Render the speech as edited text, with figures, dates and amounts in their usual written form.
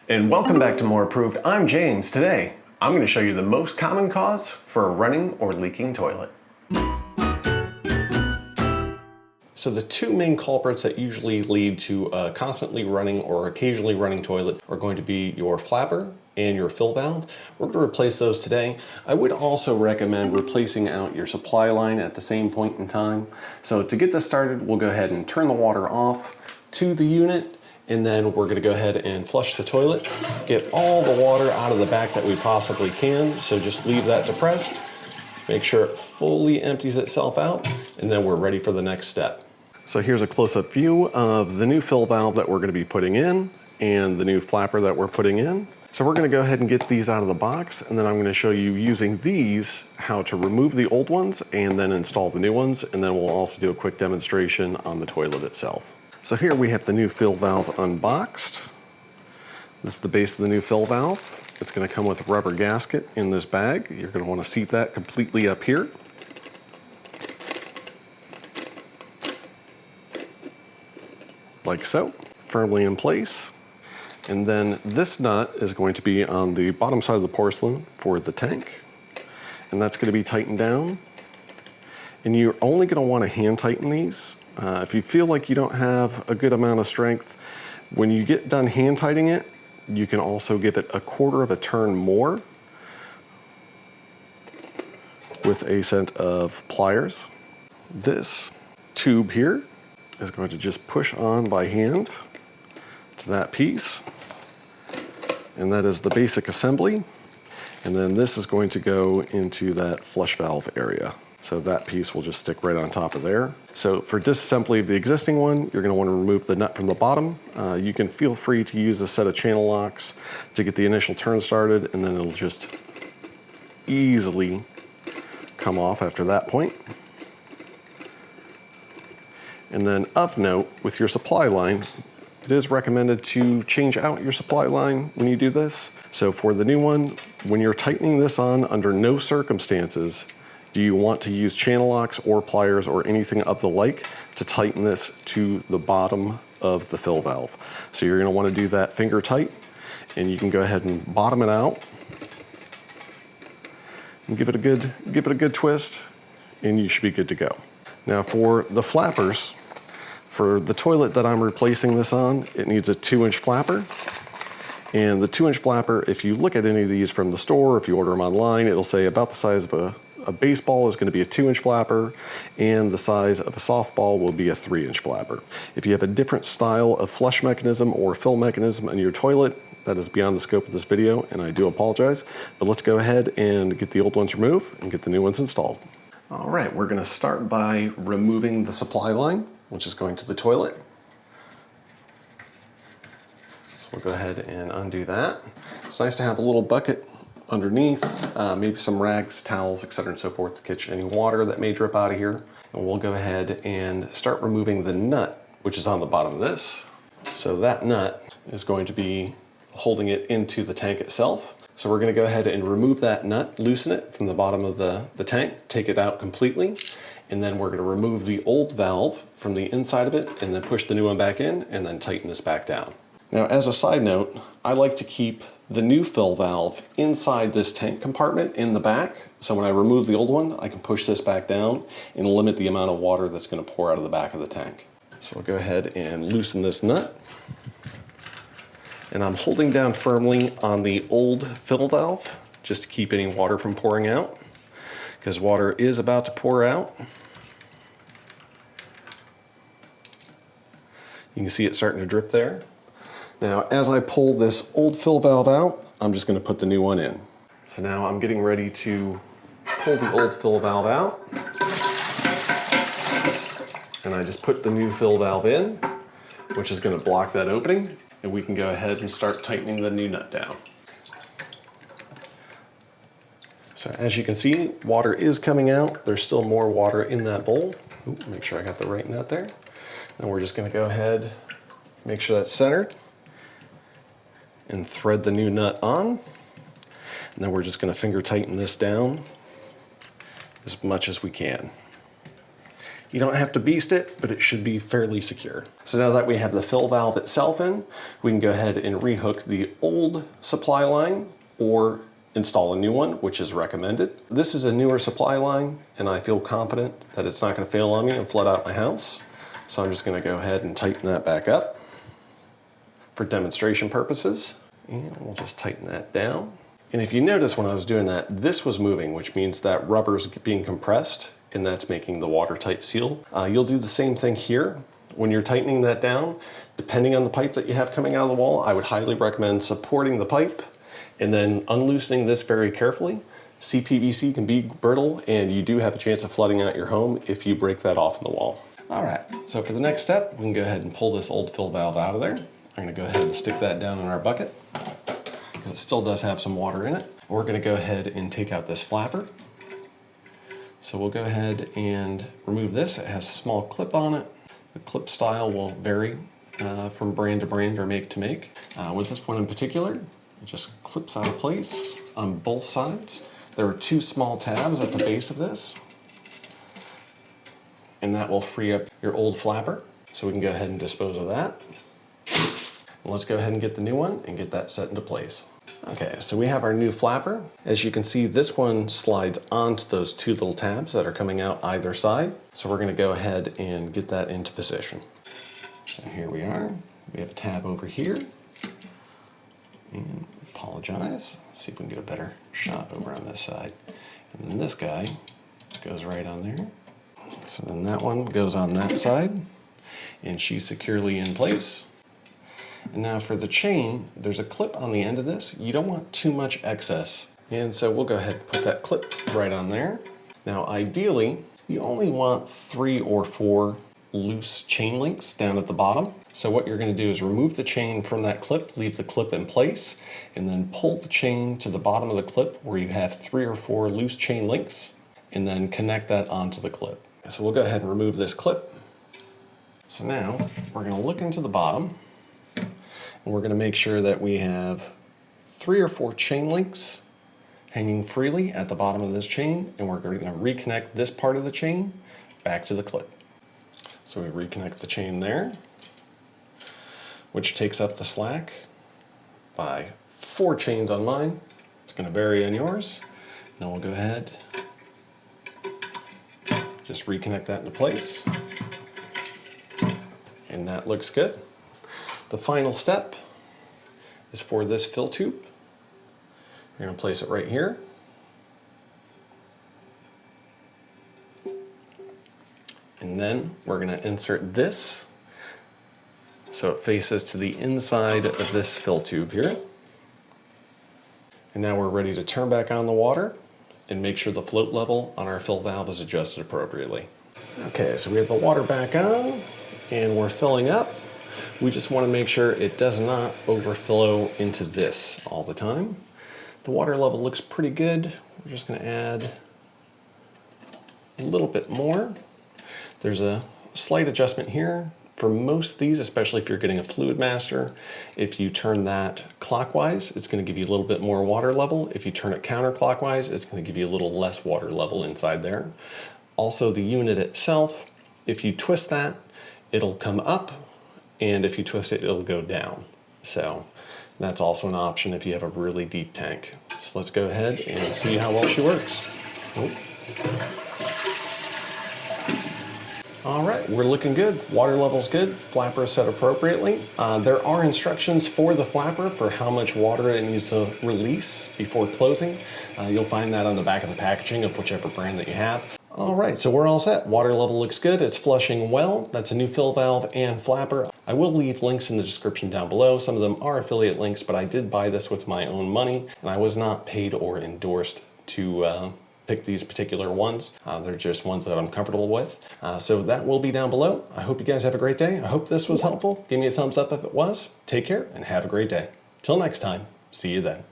And welcome back to More Approved. I'm James. Today, I'm going to show you the most common cause for a running or leaking toilet. So the two main culprits that usually lead to a constantly running or occasionally running toilet are going to be your flapper and your fill valve. We're going to replace those today. I would also recommend replacing out your supply line at the same point in time. So to get this started, we'll go ahead and turn the water off to the unit, and then we're going to go ahead and flush the toilet, get all the water out of the back that we possibly can. So just leave that depressed, make sure it fully empties itself out, and then we're ready for the next step. So here's a close-up view of the new fill valve that we're going to be putting in and the new flapper that we're putting in. So we're going to go ahead and get these out of the box, and then I'm going to show you using these how to remove the old ones and then install the new ones, and then we'll also do a quick demonstration on the toilet itself. So here we have the new fill valve unboxed. This is the base of the new fill valve. It's going to come with a rubber gasket in this bag. You're going to want to seat that completely up here. Like so, firmly in place. And then this nut is going to be on the bottom side of the porcelain for the tank. And that's going to be tightened down. And you're only going to want to hand tighten these. If you feel like you don't have a good amount of strength, when you get done hand tightening it, you can also give it a quarter of a turn more with a set of pliers. This tube here is going to just push on by hand to that piece, and that is the basic assembly. And then this is going to go into that flush valve area. So that piece will just stick right on top of there. So for disassembly of the existing one, you're going to want to remove the nut from the bottom. You can feel free to use a set of channel locks to get the initial turn started, and then it'll just easily come off after that point. And then of note, with your supply line, it is recommended to change out your supply line when you do this. So for the new one, when you're tightening this on, under no circumstances do you want to use channel locks or pliers or anything of the like to tighten this to the bottom of the fill valve. So you're going to want to do that finger tight, and you can go ahead and bottom it out and give it a good twist, and you should be good to go. Now for the flappers, for the toilet that I'm replacing this on, it needs a 2-inch flapper. And the 2-inch flapper, if you look at any of these from the store, if you order them online, it'll say about the size of a baseball is going to be a 2-inch flapper, and the size of a softball will be a 3-inch flapper. If you have a different style of flush mechanism or fill mechanism in your toilet, that is beyond the scope of this video, and I do apologize. But let's go ahead and get the old ones removed and get the new ones installed. All right, we're going to start by removing the supply line, which is going to the toilet. So we'll go ahead and undo that. It's nice to have a little bucket underneath, maybe some rags, towels, etc. and so forth to catch any water that may drip out of here. And we'll go ahead and start removing the nut, which is on the bottom of this. So that nut is going to be holding it into the tank itself. So we're going to go ahead and remove that nut, loosen it from the bottom of the tank, take it out completely, and then we're going to remove the old valve from the inside of it and then push the new one back in and then tighten this back down. Now, as a side note, I like to keep the new fill valve inside this tank compartment in the back. So when I remove the old one, I can push this back down and limit the amount of water that's going to pour out of the back of the tank. So I'll go ahead and loosen this nut. And I'm holding down firmly on the old fill valve just to keep any water from pouring out, because water is about to pour out. You can see it starting to drip there. Now, as I pull this old fill valve out, I'm just going to put the new one in. So now I'm getting ready to pull the old fill valve out. And I just put the new fill valve in, which is going to block that opening. And we can go ahead and start tightening the new nut down. So as you can see, water is coming out. There's still more water in that bowl. Ooh, make sure I got the right nut there. And we're just going to go ahead, make sure that's centered, and thread the new nut on. And then we're just going to finger tighten this down as much as we can. You don't have to beast it, but it should be fairly secure. So now that we have the fill valve itself in, we can go ahead and rehook the old supply line or install a new one, which is recommended. This is a newer supply line, and I feel confident that it's not going to fail on me and flood out my house. So I'm just going to go ahead and tighten that back up for demonstration purposes. And we'll just tighten that down. And if you notice when I was doing that, this was moving, which means that rubber's being compressed, and that's making the watertight seal. You'll do the same thing here. When you're tightening that down, depending on the pipe that you have coming out of the wall, I would highly recommend supporting the pipe and then unloosening this very carefully. CPVC can be brittle, and you do have a chance of flooding out your home if you break that off in the wall. All right, so for the next step, we can go ahead and pull this old fill valve out of there. I'm gonna go ahead and stick that down in our bucket because it still does have some water in it. We're gonna go ahead and take out this flapper. So we'll go ahead and remove this. It has a small clip on it. The clip style will vary from brand to brand or make to make. With this one in particular, it just clips out of place on both sides. There are two small tabs at the base of this, and that will free up your old flapper. So we can go ahead and dispose of that. And let's go ahead and get the new one and get that set into place. Okay, so we have our new flapper. As you can see, this one slides onto those two little tabs that are coming out either side. So we're gonna go ahead and get that into position. And here we are. We have a tab over here. And apologize. Let's see if we can get a better shot over on this side. And then this guy goes right on there. So then that one goes on that side, and she's securely in place. And now for the chain, there's a clip on the end of this. You don't want too much excess. And so we'll go ahead and put that clip right on there. Now ideally, you only want 3 or 4 loose chain links down at the bottom. So what you're going to do is remove the chain from that clip, leave the clip in place, and then pull the chain to the bottom of the clip where you have 3 or 4 loose chain links, and then connect that onto the clip. So we'll go ahead and remove this clip. So now we're going to look into the bottom, and we're going to make sure that we have 3 or 4 chain links hanging freely at the bottom of this chain, and we're going to reconnect this part of the chain back to the clip. So we reconnect the chain there, which takes up the slack by 4 chains on mine. It's going to vary on yours. Then we'll go ahead, just reconnect that into place, and that looks good. The final step is for this fill tube. We're going to place it right here. And then we're going to insert this so it faces to the inside of this fill tube here. And now we're ready to turn back on the water and make sure the float level on our fill valve is adjusted appropriately. Okay, so we have the water back on and we're filling up. We just want to make sure it does not overflow into this all the time. The water level looks pretty good. We're just going to add a little bit more. There's a slight adjustment here. For most of these, especially if you're getting a Fluidmaster, if you turn that clockwise, it's going to give you a little bit more water level. If you turn it counterclockwise, it's going to give you a little less water level inside there. Also, the unit itself, if you twist that, it'll come up, and if you twist it, it'll go down. So that's also an option if you have a really deep tank. So let's go ahead and see how well she works. All right, we're looking good. Water level's good. Flapper is set appropriately. There are instructions for the flapper for how much water it needs to release before closing. You'll find that on the back of the packaging of whichever brand that you have. All right, so we're all set. Water level looks good. It's flushing well. That's a new fill valve and flapper. I will leave links in the description down below. Some of them are affiliate links, but I did buy this with my own money, and I was not paid or endorsed to pick these particular ones. They're just ones that I'm comfortable with. So that will be down below. I hope you guys have a great day. I hope this was helpful. Give me a thumbs up if it was. Take care and have a great day. Till next time, see you then.